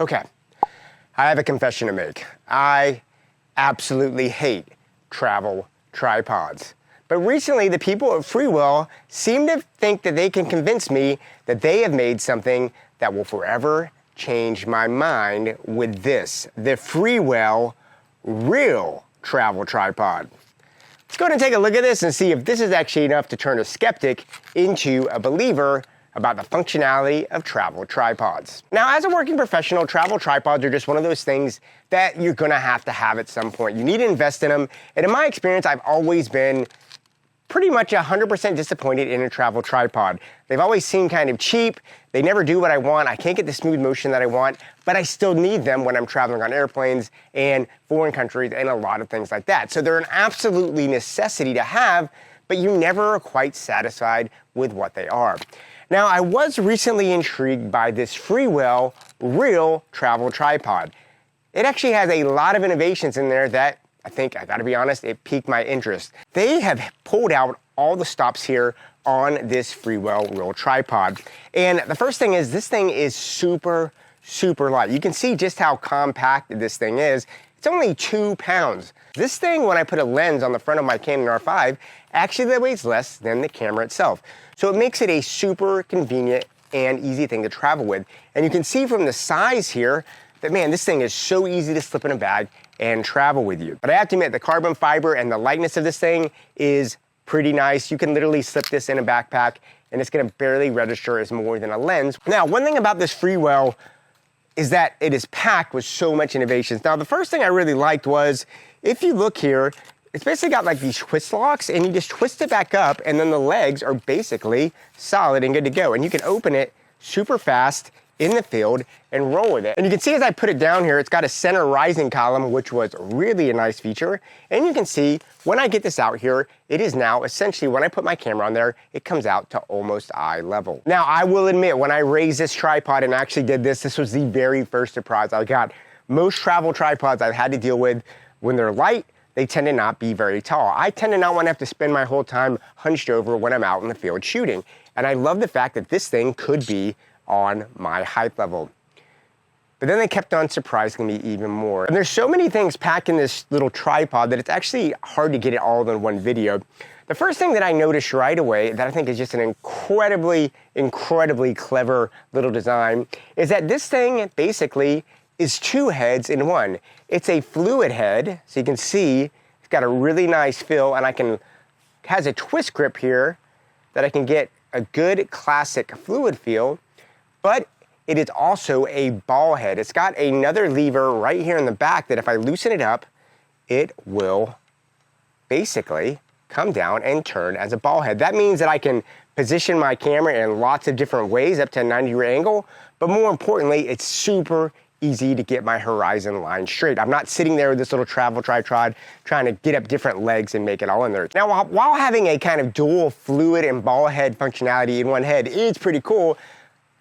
Okay, I have a confession to make. I absolutely hate travel tripods. But recently, the people at Freewell seem to think that they can convince me that they have made something that will forever change my mind with this, the Freewell Real Travel Tripod. Let's go ahead and take a look at this and see if this is actually enough to turn a skeptic into a believer about the functionality of travel tripods. Now, as a working professional, travel tripods are just one of those things that you're gonna have to have at some point. You need to invest in them, and in my experience, I've always been pretty much 100% disappointed in a travel tripod. They've always seemed kind of cheap, they never do what I want, I can't get the smooth motion that I want, but I still need them when I'm traveling on airplanes and foreign countries and a lot of things like that. So they're an absolutely necessity to have, but you never are quite satisfied with what they are. Now, I was recently intrigued by this Freewell Real Travel Tripod. It actually has a lot of innovations in there that I gotta be honest, it piqued my interest. They have pulled out all the stops here on this Freewell Real Tripod. And the first thing is, this thing is super, super light. You can see just how compact this thing is. It's only 2 pounds. This thing, when I put a lens on the front of my Canon R5, actually weighs less than the camera itself. So it makes it a super convenient and easy thing to travel with. And you can see from the size here that, man, this thing is so easy to slip in a bag and travel with you. But I have to admit, the carbon fiber and the lightness of this thing is pretty nice. You can literally slip this in a backpack and it's gonna barely register as more than a lens. Now, one thing about this Freewell is that it is packed with so much innovations. Now, the first thing I really liked was, if you look here, it's basically got like these twist locks and you just twist it back up and then the legs are basically solid and good to go. And you can open it super fast in the field and roll with it. And you can see as I put it down here, it's got a center rising column, which was really a nice feature. And you can see when I get this out here, it is now essentially, when I put my camera on there, it comes out to almost eye level. Now, I will admit, when I raised this tripod and actually did this, this was the very first surprise I got. Most travel tripods I've had to deal with, when they're light, they tend to not be very tall. I tend to not want to have to spend my whole time hunched over when I'm out in the field shooting. And I love the fact that this thing could be on my height level. But then they kept on surprising me even more. And there's so many things packed in this little tripod that it's actually hard to get it all in one video. The first thing that I noticed right away that I think is just an incredibly, incredibly clever little design is that this thing basically is 2 heads in one. It's a fluid head, so you can see it's got a really nice feel, and has a twist grip here that I can get a good classic fluid feel. But it is also a ball head. It's got another lever right here in the back that if I loosen it up, it will basically come down and turn as a ball head. That means that I can position my camera in lots of different ways up to a 90-degree angle, but more importantly, it's super easy to get my horizon line straight. I'm not sitting there with this little travel tripod trying to get up different legs and make it all in there. Now, while having a kind of dual fluid and ball head functionality in one head is pretty cool,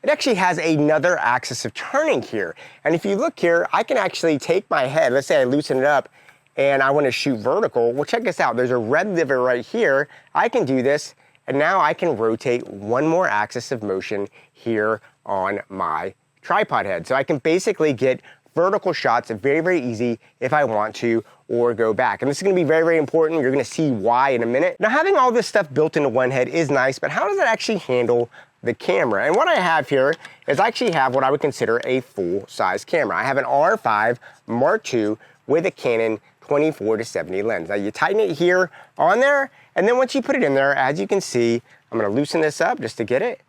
it actually has another axis of turning here. And if you look here, I can actually take my head, let's say I loosen it up and I want to shoot vertical. Well, check this out. There's a red lever right here. I can do this, and now I can rotate one more axis of motion here on my tripod head. So I can basically get vertical shots very, very easy if I want to, or go back. And this is gonna be very, very important. You're gonna see why in a minute. Now, having all this stuff built into one head is nice, but how does it actually handle the camera? And what I have here is I actually have what I would consider a full-size camera. I have an R5 Mark II with a Canon 24-70 lens. Now, you tighten it here on there, and then once you put it in there, as you can see, I'm gonna loosen this up just to get it.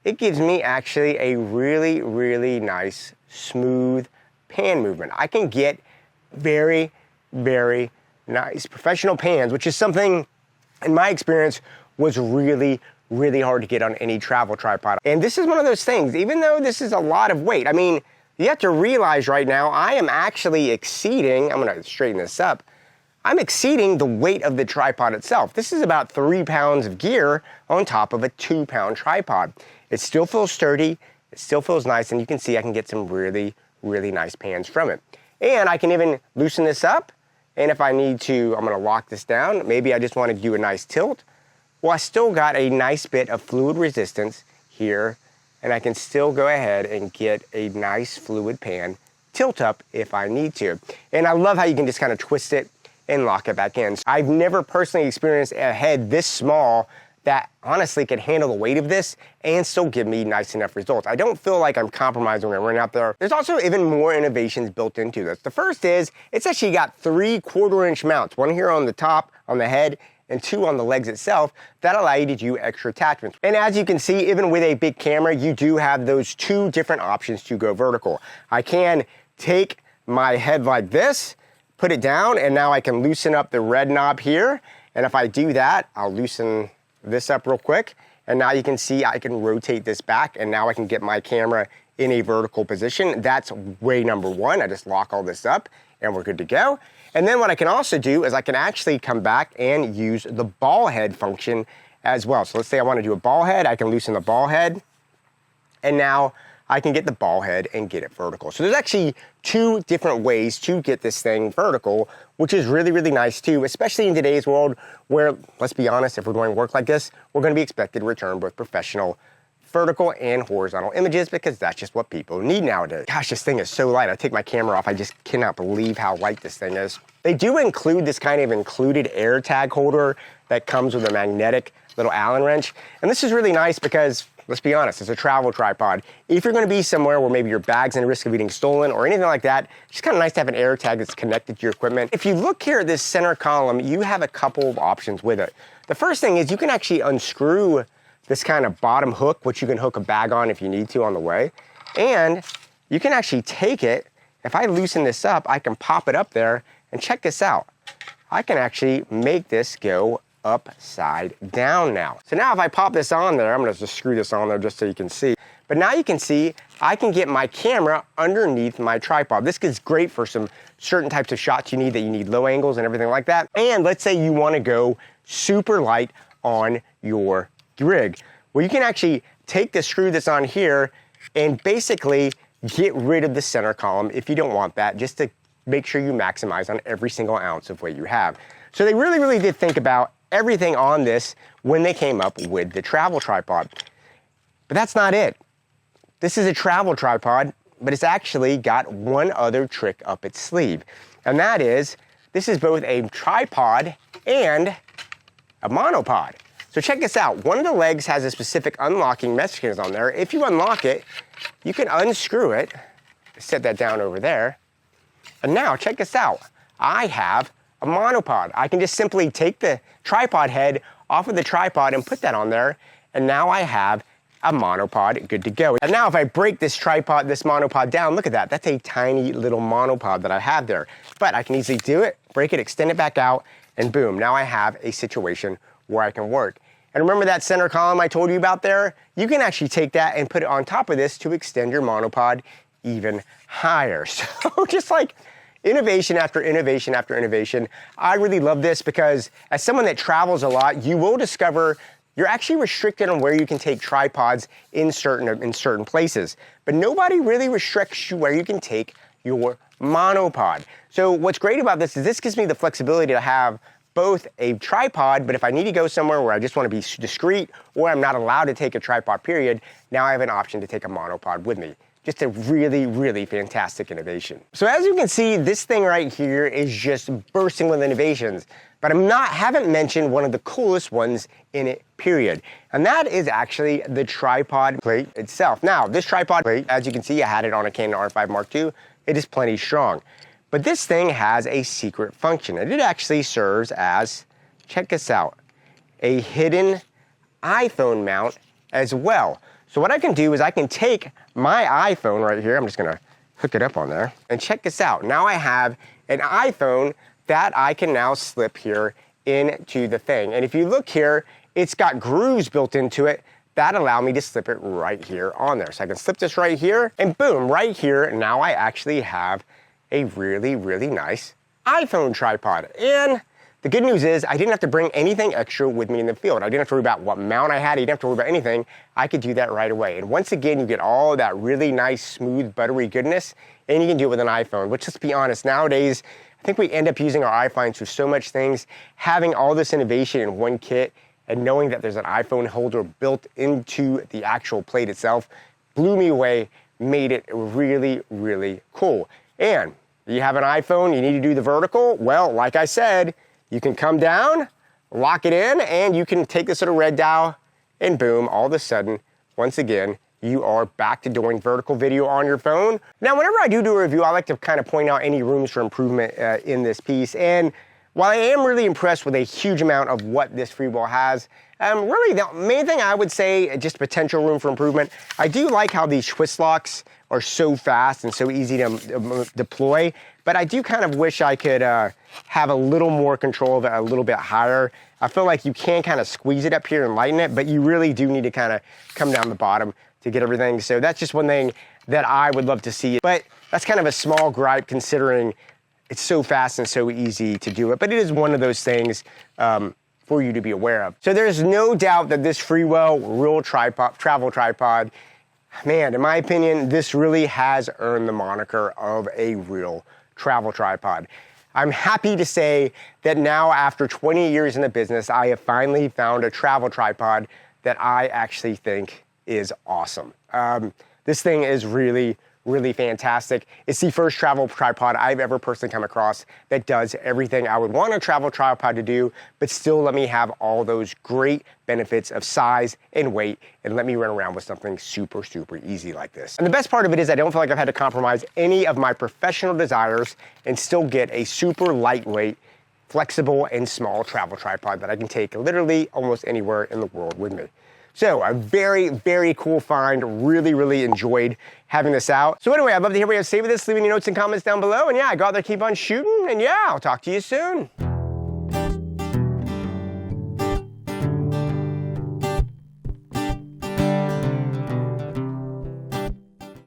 It gives me actually a really, really nice, smooth pan movement. I can get very, very nice professional pans, which is something, in my experience, was really, really hard to get on any travel tripod. And this is one of those things, even though this is a lot of weight, I mean, you have to realize right now, I am actually exceeding, I'm gonna straighten this up, I'm exceeding the weight of the tripod itself. This is about 3 pounds of gear on top of a 2-pound tripod. It still feels sturdy, it still feels nice, and you can see I can get some really, really nice pans from it. And I can even loosen this up, and if I need to, I'm gonna lock this down. Maybe I just wanna do a nice tilt. Well, I still got a nice bit of fluid resistance here and I can still go ahead and get a nice fluid pan tilt up if I need to. And I love how you can just kind of twist it and lock it back in. I've never personally experienced a head this small that honestly can handle the weight of this and still give me nice enough results. I don't feel like I'm compromising when I run out there. There's also even more innovations built into this. The first is, it's actually got 3 1/4-inch mounts, one here on the top, on the head, and 2 on the legs itself, that allow you to do extra attachments. And as you can see, even with a big camera, you do have those 2 different options to go vertical. I can take my head like this, put it down, and now I can loosen up the red knob here. And if I do that, I'll loosen this up real quick, and now you can see I can rotate this back, and now I can get my camera in a vertical position. That's way number 1. I just lock all this up and we're good to go. And then what I can also do is I can actually come back and use the ball head function as well. So let's say I want to do a ball head, I can loosen the ball head, and now I can get the ball head and get it vertical. So there's actually 2 different ways to get this thing vertical, which is really, really nice too, especially in today's world where, let's be honest, if we're doing work like this, we're gonna be expected to return both professional vertical and horizontal images because that's just what people need nowadays. Gosh, this thing is so light. I take my camera off, I just cannot believe how light this thing is. They do include this kind of included AirTag holder that comes with a magnetic little Allen wrench. And this is really nice because, let's be honest, it's a travel tripod. If you're gonna be somewhere where maybe your bag's in risk of getting stolen or anything like that, it's just kind of nice to have an AirTag that's connected to your equipment. If you look here at this center column, you have a couple of options with it. The first thing is you can actually unscrew this kind of bottom hook, which you can hook a bag on if you need to on the way. And you can actually take it, if I loosen this up, I can pop it up there, and check this out. I can actually make this go upside down now. So now if I pop this on there, I'm gonna just screw this on there just so you can see. But now you can see I can get my camera underneath my tripod. This is great for some certain types of shots you need low angles and everything like that. And let's say you wanna go super light on your rig. Well, you can actually take the screw that's on here and basically get rid of the center column if you don't want that, just to make sure you maximize on every single ounce of weight you have. So they really, really did think about everything on this when they came up with the travel tripod. But that's not it. This is a travel tripod, but it's actually got one other trick up its sleeve. And that is, this is both a tripod and a monopod. So check this out. One of the legs has a specific unlocking mechanism on there. If you unlock it, you can unscrew it, set that down over there. And now check this out. I have a monopod. I can just simply take the tripod head off of the tripod and put that on there, and now I have a monopod good to go. And now if I break this monopod down, look at that. That's a tiny little monopod that I have there. But I can easily do it, break it, extend it back out, and boom, now I have a situation where I can work. And remember that center column I told you about there? You can actually take that and put it on top of this to extend your monopod even higher. So just like innovation after innovation after innovation. I really love this because as someone that travels a lot, you will discover you're actually restricted on where you can take tripods in certain places. But nobody really restricts you where you can take your monopod. So what's great about this is this gives me the flexibility to have both a tripod, but if I need to go somewhere where I just want to be discreet or I'm not allowed to take a tripod period, now I have an option to take a monopod with me. Just a really, really fantastic innovation. So as you can see, this thing right here is just bursting with innovations, but haven't mentioned one of the coolest ones in it, period. And that is actually the tripod plate itself. Now, this tripod plate, as you can see, I had it on a Canon R5 Mark II. It is plenty strong. But this thing has a secret function, and it actually serves as, check this out, a hidden iPhone mount as well. So what I can do is I can take my iPhone right here, I'm just gonna hook it up on there, and check this out. Now I have an iPhone that I can now slip here into the thing. And if you look here, it's got grooves built into it that allow me to slip it right here on there. So I can slip this right here, and boom, right here, now I actually have a really, really nice iPhone tripod. And the good news is I didn't have to bring anything extra with me in the field. I didn't have to worry about what mount I had. I didn't have to worry about anything. I could do that right away. And once again, you get all that really nice, smooth, buttery goodness, and you can do it with an iPhone, which, let's be honest, nowadays, I think we end up using our iPhones for so much things. Having all this innovation in one kit and knowing that there's an iPhone holder built into the actual plate itself blew me away, made it really, really cool. And you have an iPhone, you need to do the vertical. Well, like I said, you can come down, lock it in, and you can take this little red dial, and boom, all of a sudden, once again, you are back to doing vertical video on your phone. Now, whenever I do a review, I like to kind of point out any rooms for improvement in this piece. And while I am really impressed with a huge amount of what this Freewell has, really the main thing I would say, just potential room for improvement, I do like how these twist locks are so fast and so easy to deploy, but I do kind of wish I could have a little more control of it a little bit higher. I feel like you can kind of squeeze it up here and lighten it, but you really do need to kind of come down the bottom to get everything. So that's just one thing that I would love to see. But that's kind of a small gripe considering it's so fast and so easy to do it. But it is one of those things for you to be aware of. So there's no doubt that this Freewell Real Travel Tripod, man, in my opinion, this really has earned the moniker of a real travel tripod. I'm happy to say that now, after 20 years in the business, I have finally found a travel tripod that I actually think is awesome. This thing is really, really fantastic. It's the first travel tripod I've ever personally come across that does everything I would want a travel tripod to do, but still let me have all those great benefits of size and weight, and let me run around with something super, super easy like this. And the best part of it is I don't feel like I've had to compromise any of my professional desires and still get a super lightweight, flexible, and small travel tripod that I can take literally almost anywhere in the world with me. So a very, very cool find. Really, really enjoyed having this out. So anyway, I'd love to hear what you have to say with this. Leave me your notes and comments down below. And yeah, go out there, keep on shooting. And yeah, I'll talk to you soon.